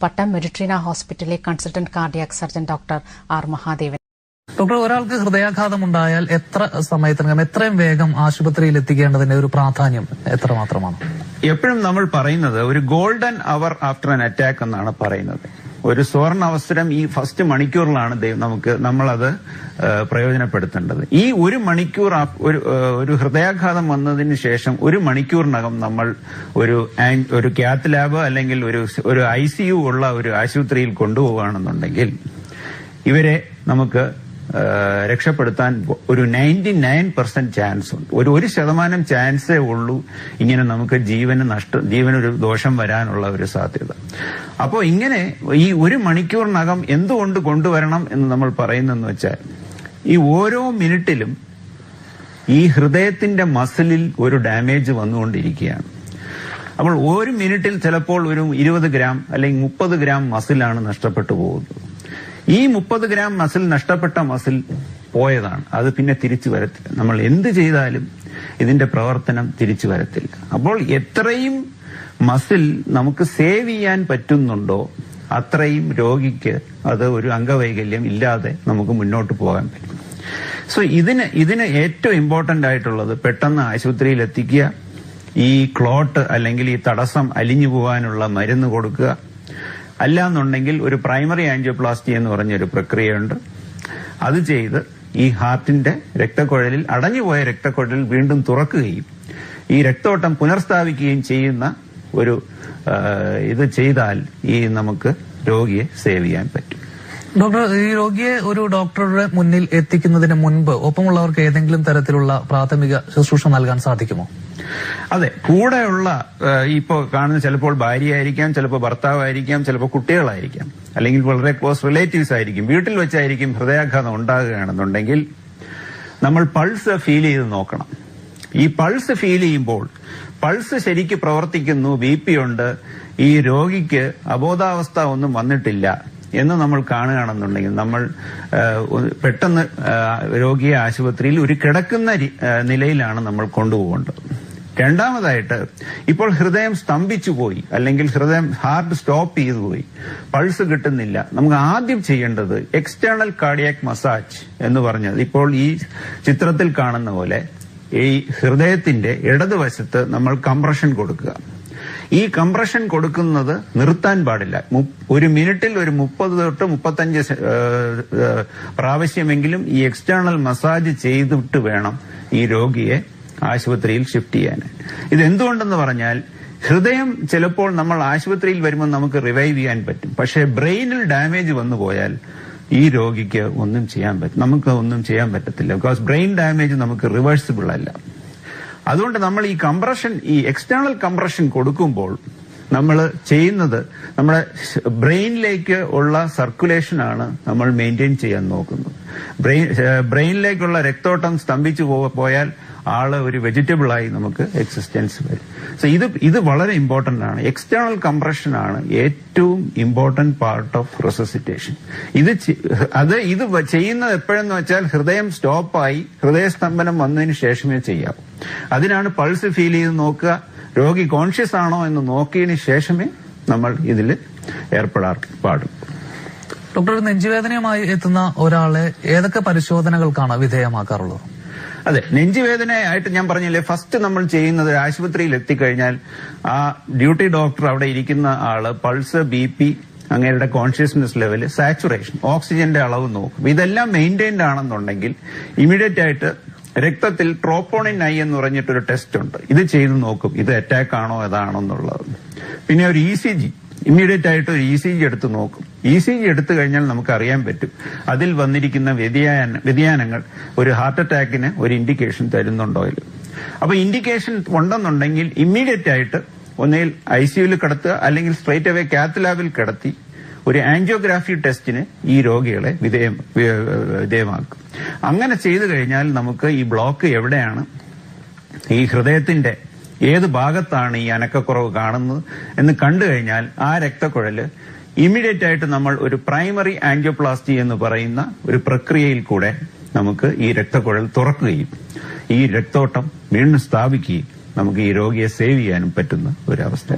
പട്ടം Meditrina ഹോസ്പിറ്റലിലെ consultant cardiac surgeon doctor R Mahadevan. Doctor, ഒരാൾക്ക് ഹൃദയാഘാതം ഉണ്ടായാൽ എത്ര സമയത്തിനകം എത്രയും വേഗം ആശുപത്രിയിൽ എത്തിക്കേണ്ടതിന്റെ ഒരു പ്രാധാന്യം എത്രമാത്രമാണ്? എപ്പോഴും നമ്മൾ പറയുന്നത് ഒരു golden hour after an attack എന്നാണ് പറയുന്നത്. ഒരു സുവർണ അവസരം ഈ ഫസ്റ്റ് മണിക്കൂറിലാണ് നമ്മളത് പ്രയോജനപ്പെടുത്തേണ്ടത്. ഈ ഒരു മണിക്കൂർ ഒരു ഹൃദയാഘാതം വന്നതിന് ശേഷം ഒരു മണിക്കൂറിനകം നമ്മൾ ഒരു കാത്ത് ലാബ് അല്ലെങ്കിൽ ഒരു ICU ഉള്ള ഒരു ആശുപത്രിയിൽ കൊണ്ടുപോവുകയാണെന്നുണ്ടെങ്കിൽ ഇവരെ നമുക്ക് രക്ഷപ്പെടുത്താൻ ഒരു 99% ചാൻസ് ഉണ്ട്. ഒരു 1% ചാൻസേ ഉള്ളൂ ഇങ്ങനെ നമുക്ക് ജീവനൊരു ദോഷം വരാനുള്ള ഒരു സാധ്യത. അപ്പോൾ ഇങ്ങനെ ഈ ഒരു മണിക്കൂറിനകം എന്തുകൊണ്ട് കൊണ്ടുവരണം എന്ന് നമ്മൾ പറയുന്നതെന്ന് വെച്ചാൽ ഈ ഓരോ മിനിറ്റിലും ഈ ഹൃദയത്തിന്റെ മസിലിൽ ഒരു ഡാമേജ് വന്നുകൊണ്ടിരിക്കുകയാണ്. അപ്പോൾ ഒരു മിനിറ്റിൽ ചിലപ്പോൾ ഒരു 20 ഗ്രാം അല്ലെങ്കിൽ 30 ഗ്രാം മസിലാണ് നഷ്ടപ്പെട്ടു പോകുന്നത്. ഈ 30 ഗ്രാം നഷ്ടപ്പെട്ട മസിൽ പോയതാണ്, അത് പിന്നെ തിരിച്ചു വരത്തില്ല. നമ്മൾ എന്ത് ചെയ്താലും ഇതിന്റെ പ്രവർത്തനം തിരിച്ചു വരത്തില്ല. അപ്പോൾ എത്രയും മസിൽ നമുക്ക് സേവ് ചെയ്യാൻ പറ്റുന്നുണ്ടോ അത്രയും രോഗിക്ക് അത് ഒരു അംഗവൈകല്യം ഇല്ലാതെ നമുക്ക് മുന്നോട്ട് പോകാൻ പറ്റും. സോ ഇതിന് ഏറ്റവും ഇമ്പോർട്ടന്റ് ആയിട്ടുള്ളത് പെട്ടെന്ന് ആശുപത്രിയിൽ എത്തിക്കുക, ഈ ക്ലോട്ട് അല്ലെങ്കിൽ ഈ തടസ്സം അലിഞ്ഞു പോകാനുള്ള മരുന്ന് കൊടുക്കുക. അല്ലാന്നുണ്ടെങ്കിൽ ഒരു പ്രൈമറി ആൻജിയോപ്ലാസ്റ്റി എന്ന് പറഞ്ഞൊരു പ്രക്രിയയുണ്ട്. അത് ചെയ്ത് ഈ ഹാർട്ടിന്റെ രക്തക്കുഴലിൽ അടഞ്ഞുപോയ രക്തക്കുഴലിൽ വീണ്ടും തുറക്കുകയും ഈ രക്തോട്ടം പുനഃസ്ഥാപിക്കുകയും ചെയ്യുന്ന ഒരു ഇത് ചെയ്താൽ നമുക്ക് രോഗിയെ സേവ് ചെയ്യാൻ പറ്റും. ഡോക്ടർ, ഈ രോഗിയെ ഒരു ഡോക്ടറുടെ മുന്നിൽ എത്തിക്കുന്നതിന് മുൻപ് ഒപ്പമുള്ളവർക്ക് ഏതെങ്കിലും തരത്തിലുള്ള പ്രാഥമിക ശുശ്രൂഷ നൽകാൻ സാധിക്കുമോ? അതെ, കൂടെയുള്ള ഇപ്പോ കാണുന്ന ചിലപ്പോൾ ഭാര്യയായിരിക്കാം, ചിലപ്പോൾ ഭർത്താവായിരിക്കാം, ചിലപ്പോൾ കുട്ടികളായിരിക്കാം, അല്ലെങ്കിൽ വളരെ ക്ലോസ് റിലേറ്റീവ്സ് ആയിരിക്കും. വീട്ടിൽ വെച്ചായിരിക്കും ഹൃദയാഘാതം ഉണ്ടാകുകയാണെന്നുണ്ടെങ്കിൽ നമ്മൾ പൾസ് ഫീൽ ചെയ്ത് നോക്കണം. ഈ പൾസ് ഫീൽ ചെയ്യുമ്പോൾ പൾസ് ശരിക്ക് പ്രവർത്തിക്കുന്നു, BP ഉണ്ട്, ഈ രോഗിക്ക് അബോധാവസ്ഥ ഒന്നും വന്നിട്ടില്ല എന്ന് നമ്മൾ കാണുകയാണെന്നുണ്ടെങ്കിൽ നമ്മൾ പെട്ടെന്ന് രോഗിയെ ആശുപത്രിയിൽ ഒരു കിടക്കുന്ന നിലയിലാണ് നമ്മൾ കൊണ്ടുപോകേണ്ടത്. രണ്ടാമതായിട്ട്, ഇപ്പോൾ ഹൃദയം സ്തംഭിച്ചു പോയി അല്ലെങ്കിൽ ഹാർട്ട് സ്റ്റോപ്പ് ചെയ്തു പോയി, പൾസ് കിട്ടുന്നില്ല, നമുക്ക് ആദ്യം ചെയ്യേണ്ടത് എക്സ്റ്റേണൽ കാർഡിയാക് മസാജ് എന്ന് പറഞ്ഞത് ഇപ്പോൾ ഈ ചിത്രത്തിൽ കാണുന്ന പോലെ ഈ ഹൃദയത്തിന്റെ ഇടതുവശത്ത് നമ്മൾ കംപ്രഷൻ കൊടുക്കുക. ഈ കംപ്രഷൻ കൊടുക്കുന്നത് നിർത്താൻ പാടില്ല. ഒരു മിനിറ്റിൽ ഒരു 30 തൊട്ട് 35 പ്രാവശ്യമെങ്കിലും ഈ എക്സ്റ്റേണൽ മസാജ് ചെയ്തിട്ട് വേണം ഈ രോഗിയെ ആശുപത്രിയിൽ ഷിഫ്റ്റ് ചെയ്യാൻ. ഇതെന്തുകൊണ്ടെന്ന് പറഞ്ഞാൽ ഹൃദയം ചിലപ്പോൾ നമ്മൾ ആശുപത്രിയിൽ വരുമ്പോൾ നമുക്ക് റിവൈവ് ചെയ്യാൻ പറ്റും, പക്ഷേ ബ്രെയിനിൽ ഡാമേജ് വന്നു പോയാൽ ഈ രോഗിക്ക് നമുക്ക് ഒന്നും ചെയ്യാൻ പറ്റത്തില്ല. ബിക്കോസ് ബ്രെയിൻ ഡാമേജ് നമുക്ക് റിവേഴ്സിബിൾ അല്ല. അതുകൊണ്ട് നമ്മൾ ഈ എക്സ്റ്റേണൽ കംപ്രഷൻ കൊടുക്കുമ്പോൾ നമ്മൾ ചെയ്യുന്നത് നമ്മുടെ ബ്രെയിനിലേക്ക് ഉള്ള സർക്കുലേഷനാണ് നമ്മൾ മെയിൻറ്റെയിൻ ചെയ്യാൻ നോക്കുന്നത്. ബ്രെയിനിലേക്കുള്ള രക്തോട്ടം സ്തംഭിച്ചു പോയാൽ ആള് ഒരു വെജിറ്റബിളായി നമുക്ക് എക്സിസ്റ്റൻസ് വരും. സോ ഇത് വളരെ ഇമ്പോർട്ടന്റ് ആണ്. എക്സ്റ്റേണൽ കംപ്രഷൻ ആണ് ഏറ്റവും ഇമ്പോർട്ടന്റ് പാർട്ട് ഓഫ് റെസസിറ്റേഷൻ. ഇത് ചെയ്യുന്നത് എപ്പോഴെന്ന് വെച്ചാൽ ഹൃദയം സ്റ്റോപ്പായി ഹൃദയസ്തംഭനം വന്നതിന് ശേഷമേ ചെയ്യാവൂ. അതിനാണ് പൾസ് ഫീൽ ചെയ്ത് നോക്കുക, രോഗി കോൺഷ്യസ് ആണോ എന്ന് നോക്കിയതിന് ശേഷമേ നമ്മൾ ഇതിൽ ഏർപ്പെടാൻ പാടും. ഡോക്ടർ, നെഞ്ചുവേദനയുമായി എത്തുന്ന ഒരാളെ ഏതൊക്കെ പരിശോധനകൾക്കാണ് വിധേയമാക്കാറുള്ളത്? അതെ, നെഞ്ചുവേദനയായിട്ട് ഞാൻ പറഞ്ഞില്ലേ, ഫസ്റ്റ് നമ്മൾ ചെയ്യുന്നത് ആശുപത്രിയിൽ എത്തിക്കഴിഞ്ഞാൽ ആ ഡ്യൂട്ടി ഡോക്ടർ അവിടെ ഇരിക്കുന്ന ആള് പൾസ്, BP, അങ്ങേരുടെ കോൺഷ്യസ്നെസ് ലെവൽ, സാച്ചുറേഷൻ, ഓക്സിജന്റെ അളവ് നോക്കും. ഇതെല്ലാം മെയിൻറ്റൈൻഡ് ആണെന്നുണ്ടെങ്കിൽ ഇമീഡിയറ്റ് ആയിട്ട് രക്തത്തിൽ ട്രോപ്പോണിൻ I എന്ന് പറഞ്ഞിട്ടൊരു ടെസ്റ്റ് ഉണ്ട്. ഇത് ചെയ്ത് നോക്കും, ഇത് അറ്റാക്ക് ആണോ ഏതാണോ എന്നുള്ളത്. പിന്നെ ഒരു ECG, ഇമ്മീഡിയറ്റ് ആയിട്ട് ഒരു ECG എടുത്ത് നോക്കും. ECG എടുത്തു കഴിഞ്ഞാൽ നമുക്ക് അറിയാൻ പറ്റും അതിൽ വന്നിരിക്കുന്ന വ്യതിയാനങ്ങൾ ഒരു ഹാർട്ട് അറ്റാക്കിന് ഒരു ഇൻഡിക്കേഷൻ തരുന്നുണ്ടോ ഇല്ല. അപ്പൊ ഇൻഡിക്കേഷൻ ഉണ്ടെന്നുണ്ടെങ്കിൽ ഇമ്മീഡിയറ്റ് ആയിട്ട് ഒന്നുകിൽ ICUവിൽ കിടത്തുക, അല്ലെങ്കിൽ സ്ട്രേറ്റ് അവേ കാത്ത് ലാബിൽ കിടത്തി ഒരു ആൻജിയോഗ്രാഫി ടെസ്റ്റിന് ഈ രോഗികളെ വിധേയമാക്കും. അങ്ങനെ ചെയ്തു കഴിഞ്ഞാൽ നമുക്ക് ഈ ബ്ലോക്ക് എവിടെയാണ്, ഈ ഹൃദയത്തിന്റെ ഏത് ഭാഗത്താണ് ഈ അനക്കക്കുറവ് കാണുന്നത് എന്ന് കണ്ടു കഴിഞ്ഞാൽ ആ രക്തക്കുഴല് ഇമ്മീഡിയറ്റ് ആയിട്ട് നമ്മൾ ഒരു പ്രൈമറി ആൻജിയോപ്ലാസ്റ്റി എന്ന് പറയുന്ന ഒരു പ്രക്രിയയിൽ കൂടെ നമുക്ക് ഈ രക്തക്കുഴൽ തുറക്കുകയും ഈ രക്തോട്ടം വീണ്ടും സ്ഥാപിക്കുകയും നമുക്ക് ഈ രോഗിയെ സേവ് ചെയ്യാനും പറ്റുന്ന ഒരവസ്ഥ.